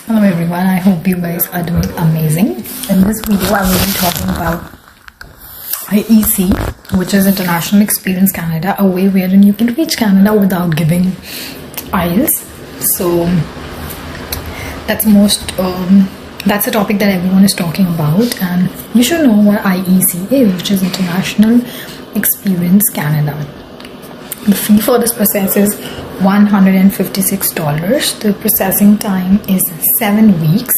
Hello everyone, I hope you guys are doing amazing. In this video I will be talking about IEC, which is International Experience Canada, a way wherein you can reach Canada without giving IELTS. So that's a topic that everyone is talking about, and you should know what IEC is, which is International Experience Canada. The fee for this process is $156. The processing time is 7 weeks.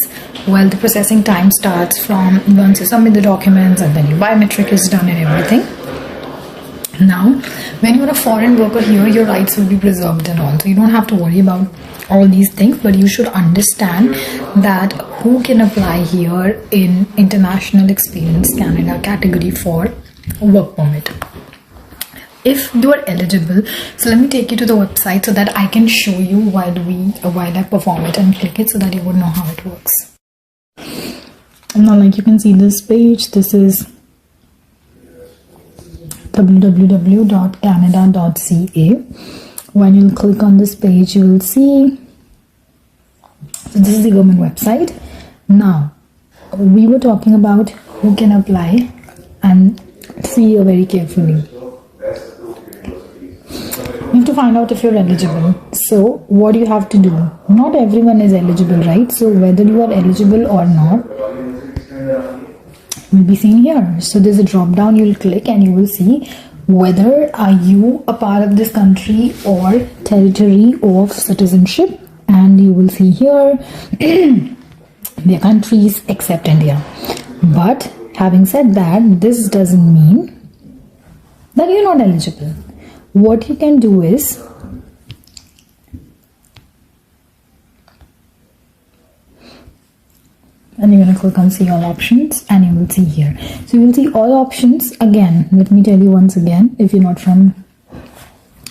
Well, the processing time starts from once you submit the documents and then your biometric is done and everything. Now, when you're a foreign worker here, your rights will be preserved and all. So you don't have to worry about all these things, but you should understand that who can apply here in International Experience Canada category for work permit. If you are eligible, so let me take you to the website so that I can show you while I perform it and click it so that you would know how it works. Now, like you can see this page, this is www.canada.ca. When you click on this page, you will see, so this is the government website. Now, we were talking about who can apply, and see here very carefully. You have to find out if you're eligible. So what you have to do, not everyone is eligible, right? So whether you are eligible or not will be seen here. So there's a drop down, you'll click and you will see whether are you a part of this country or territory of citizenship, and you will see here the countries except India. But having said that, this doesn't mean that you're not eligible. What you can do is, and you're going to click on see all options and you will see here. So you will see all options. Again, let me tell you once again, if you're not from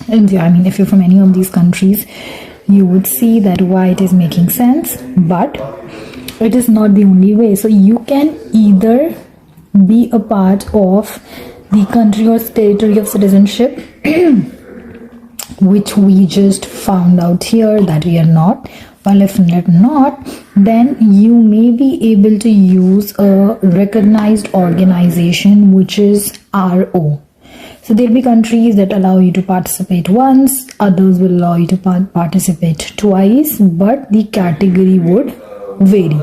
India, I mean if you're from any of these countries, you would see that why it is making sense, but it is not the only way. So you can either be a part of the country or territory of citizenship, which we just found out here that we are not. Well, if not, then you may be able to use a recognized organization, which is RO. So there'll be countries that allow you to participate once, others will allow you to participate twice, but the category would vary.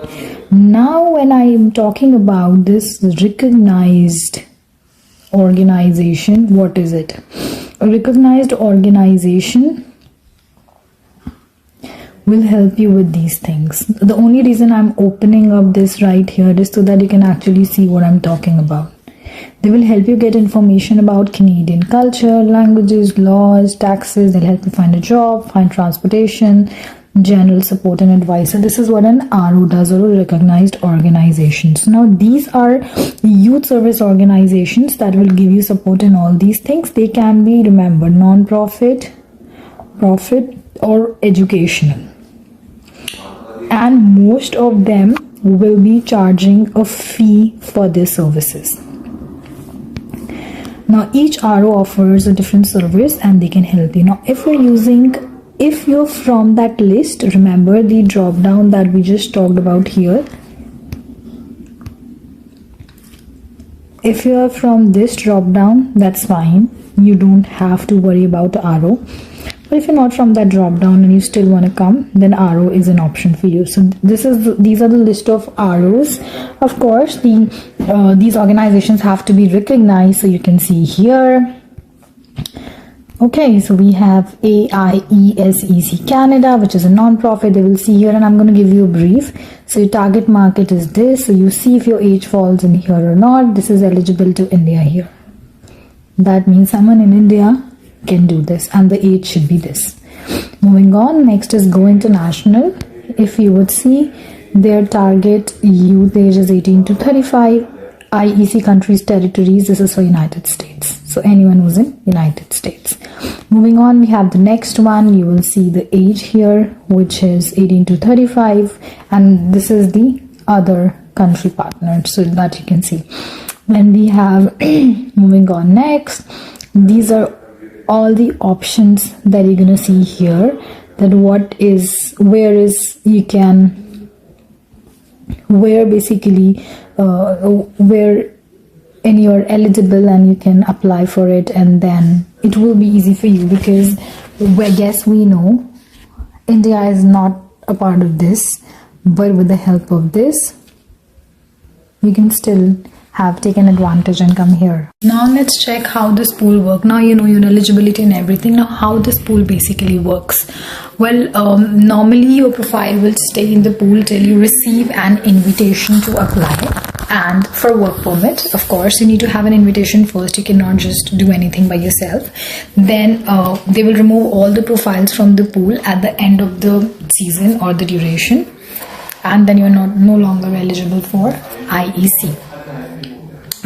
Now, when I am talking about this recognized organization, what is it? A recognized organization will help you with these things. The only reason I'm opening up this right here is so that you can actually see what I'm talking about. They will help you get information about Canadian culture, languages, laws, taxes. They'll help you find a job, find transportation, general support and advice. So this is what an RO does, or a recognized organization. So now these are youth service organizations that will give you support in all these things. They can be, remember, non-profit, profit or educational, and most of them will be charging a fee for their services. Now each RO offers a different service and they can help you. Now if you're from that list, remember the drop down that we just talked about here. If you are from this drop down, that's fine. You don't have to worry about RO. But if you're not from that drop down and you still want to come, then RO is an option for you. So these are the list of ROs. Of course, these organizations have to be recognized. So you can see here. Okay, so we have IELTS Canada, which is a non-profit. They will see here, and I'm going to give you a brief. So your target market is this. So you see if your age falls in here or not. This is eligible to India here. That means someone in India can do this, and the age should be this. Moving on, next is Go International. If you would see, their target youth age is 18 to 35. IEC countries, territories, this is for United States. So anyone who's in United States. Moving on, we have the next one. You will see the age here, which is 18 to 35, and this is the other country partner, so that you can see. Then we have moving on next, these are all the options that you're gonna see here, that where you can where basically where and you're eligible and you can apply for it, and then it will be easy for you, because yes, we know India is not a part of this, but with the help of this you can still have taken advantage and come here. Now let's check how this pool works. Now you know your eligibility and everything. Now how this pool basically works. Well, normally your profile will stay in the pool till you receive an invitation to apply. And for work permit, of course, you need to have an invitation first. You cannot just do anything by yourself. Then they will remove all the profiles from the pool at the end of the season or the duration, and then you're no longer eligible for IEC.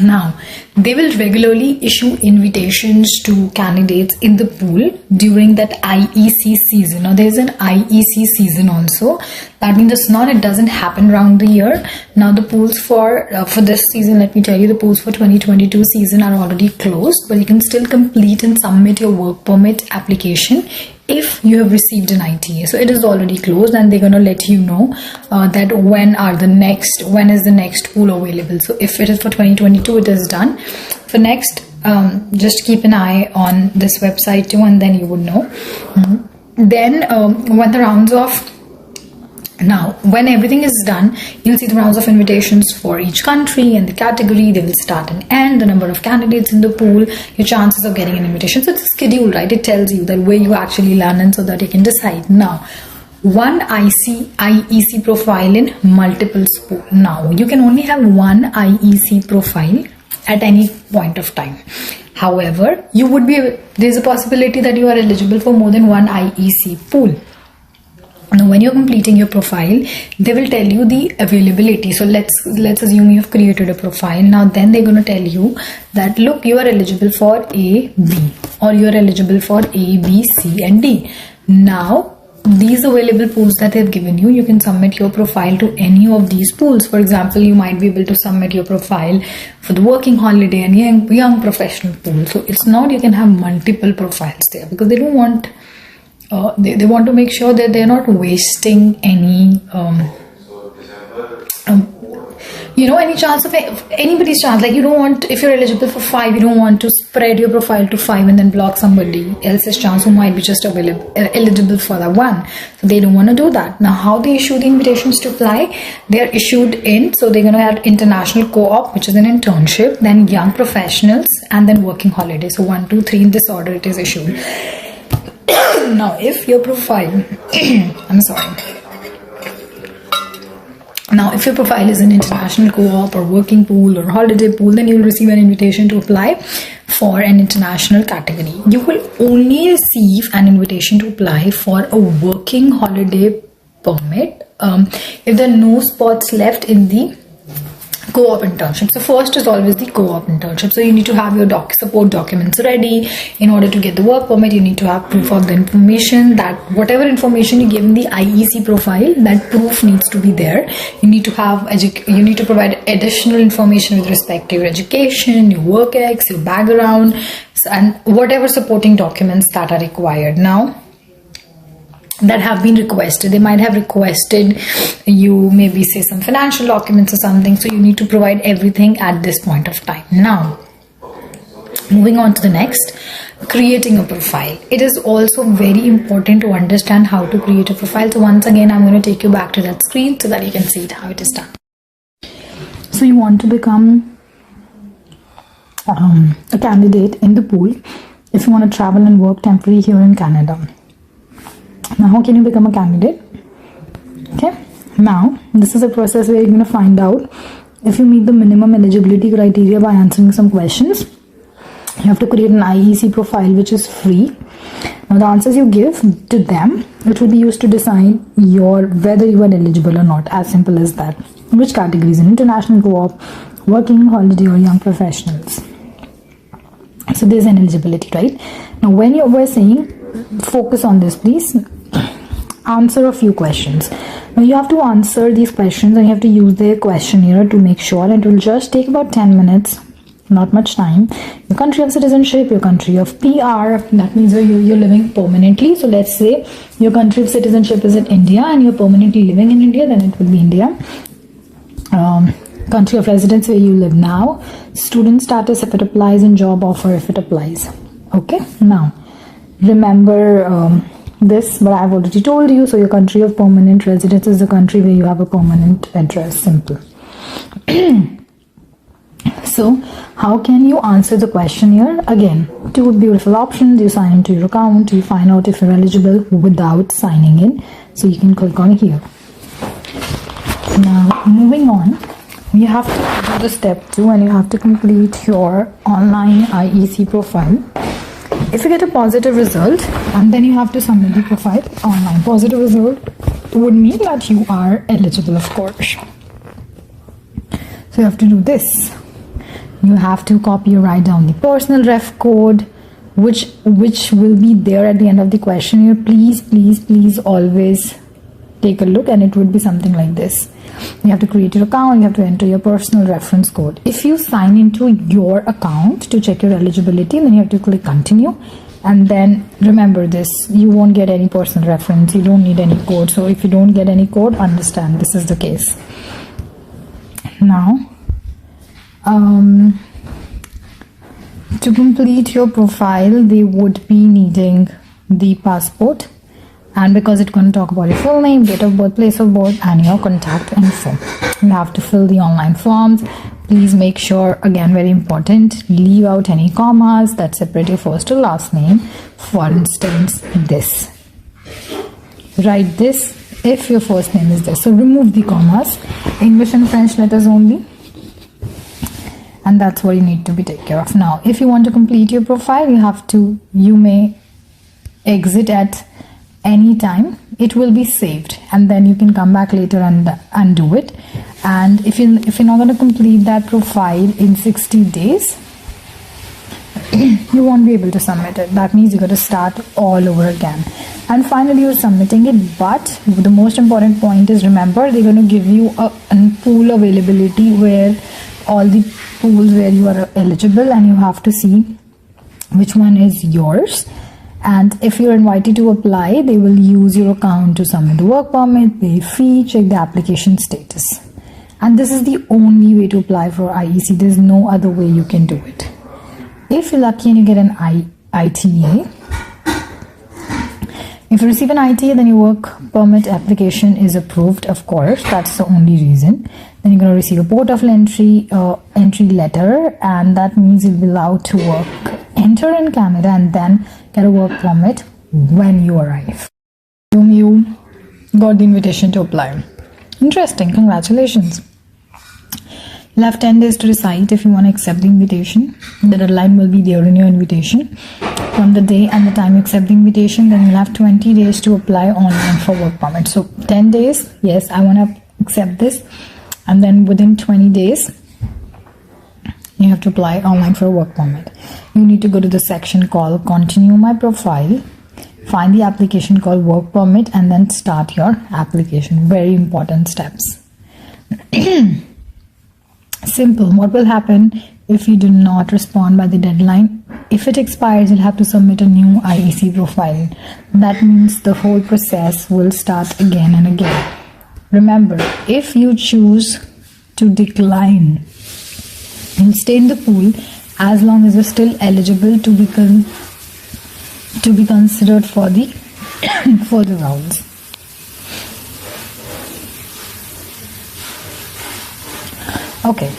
Now, they will regularly issue invitations to candidates in the pool during that IEC season. Now, there's an IEC season also. That means it doesn't happen around the year. Now, the pools for this season, let me tell you, the pools for 2022 season are already closed, but you can still complete and submit your work permit application if you have received an ITA. So it is already closed, and they're going to let you know that when is the next pool available. So if it is for 2022, it is done. For next, just keep an eye on this website too, and then you would know. Then when the rounds of Now, when everything is done, you'll see the rounds of invitations for each country and the category. They will start and end, the number of candidates in the pool, your chances of getting an invitation. So it's a schedule, right? It tells you that where you actually land, and so that you can decide. Now, one IEC profile in multiple sports. Now, you can only have one IEC profile at any point of time. However, there's a possibility that you are eligible for more than one IEC pool. Now, when you're completing your profile, they will tell you the availability. So let's assume you've created a profile. Now, then they're going to tell you that, look, you are eligible for A, B, or you're eligible for A, B, C, and D. Now, these available pools that they've given you, you can submit your profile to any of these pools. For example, you might be able to submit your profile for the working holiday and young professional pool. So it's not you can have multiple profiles there, because they don't want they want to make sure that they're not wasting any any chance of anybody's chance. Like, you don't want, if you're eligible for 5, you don't want to spread your profile to 5 and then block somebody else's chance who might be just eligible for that one. So they don't want to do that. Now, how they issue the invitations to apply? They are issued in, so they're going to have international co-op, which is an internship, then young professionals, and then working holiday. So 1, 2, 3 in this order it is issued. Now, if your profile Now, if your profile is an international co-op or working pool or holiday pool, then you'll receive an invitation to apply for an international category. You will only receive an invitation to apply for a working holiday permit if there are no spots left in the co-op internship. So first is always the co-op internship. So you need to have your support documents ready. In order to get the work permit, you need to have proof of the information, that whatever information you give in the IEC profile, that proof needs to be there. You need to have you need to provide additional information with respect to your education, your work ex, your background, and whatever supporting documents that are required. Now, that have been requested. They might have requested you maybe say some financial documents or something. So you need to provide everything at this point of time. Now, moving on to the next, creating a profile. It is also very important to understand how to create a profile. So once again, I'm going to take you back to that screen so that you can see it, how it is done. So you want to become a candidate in the pool if you want to travel and work temporarily here in Canada. Now, how can you become a candidate? Okay, now this is a process where you're going to find out if you meet the minimum eligibility criteria by answering some questions. You have to create an IEC profile which is free. Now, the answers you give to them, it will be used to decide whether you are eligible or not. As simple as that. Which categories? International co-op, working holiday, or young professionals. So there's an eligibility, right? Now, when we're saying focus on this, please answer a few questions. Now, you have to answer these questions and you have to use the questionnaire to make sure, and it will just take about 10 minutes, not much time. Your country of citizenship, your country of PR, that means you're living permanently. So let's say your country of citizenship is in India and you're permanently living in India, then it will be India. country of residence where you live now, student status if it applies, and job offer if it applies. Okay, now remember this, but I've already told you. So your country of permanent residence is the country where you have a permanent address. Simple. So how can you answer the question here? Again, two beautiful options. You sign into your account, you find out if you're eligible without signing in, so you can click on here. Now moving on, you have to do the step 2 and you have to complete your online IEC profile. If you get a positive result, and then you have to submit the profile online. Positive result would mean that you are eligible, of course. So you have to do this. You have to copy or write down the personal ref code, which will be there at the end of the questionnaire. Please always take a look, and it would be something like this. You have to create your account, you have to enter your personal reference code. If you sign into your account to check your eligibility, then you have to click continue, and then remember this, you won't get any personal reference, you don't need any code. So if you don't get any code, understand this is the case. Now to complete your profile, they would be needing the passport, and because it's going to talk about your full name, date of birth, place of birth, and your contact info. You have to fill the online forms. Please make sure, again very important, leave out any commas that separate your first to last name. For instance, this. Write this if your first name is this. So remove the commas. English and French letters only. And that's what you need to be take care of. Now, if you want to complete your profile, you may exit at any time. It will be saved, and then you can come back later and undo it. And if you're not going to complete that profile in 60 days, you won't be able to submit it. That means you got to start all over again. And finally, you're submitting it. But the most important point is, remember, they're going to give you a pool availability where all the pools where you are eligible, and you have to see which one is yours. And if you're invited to apply, they will use your account to submit the work permit, pay fee, check the application status. And this is the only way to apply for IEC. There's no other way you can do it. If you're lucky and you get an ITA, if you receive an ITA, then your work permit application is approved, of course. That's the only reason. Then you're going to receive a port of entry letter, and that means you'll be allowed to enter in Canada and then get a work permit when you arrive. You got the invitation to apply. Interesting, congratulations. You'll have 10 days to decide if you want to accept the invitation. The deadline will be there in your invitation. From the day and the time you accept the invitation, then you'll have 20 days to apply online for work permit. So 10 days, yes, I want to accept this. And then within 20 days, you have to apply online for a work permit. You need to go to the section called Continue My Profile, find the application called Work Permit, and then start your application. Very important steps. Simple. What will happen if you do not respond by the deadline? If it expires, you'll have to submit a new IEC profile. That means the whole process will start again and again. Remember, if you choose to decline, you'll stay in the pool as long as you're still eligible to be considered for the further rounds. Okay,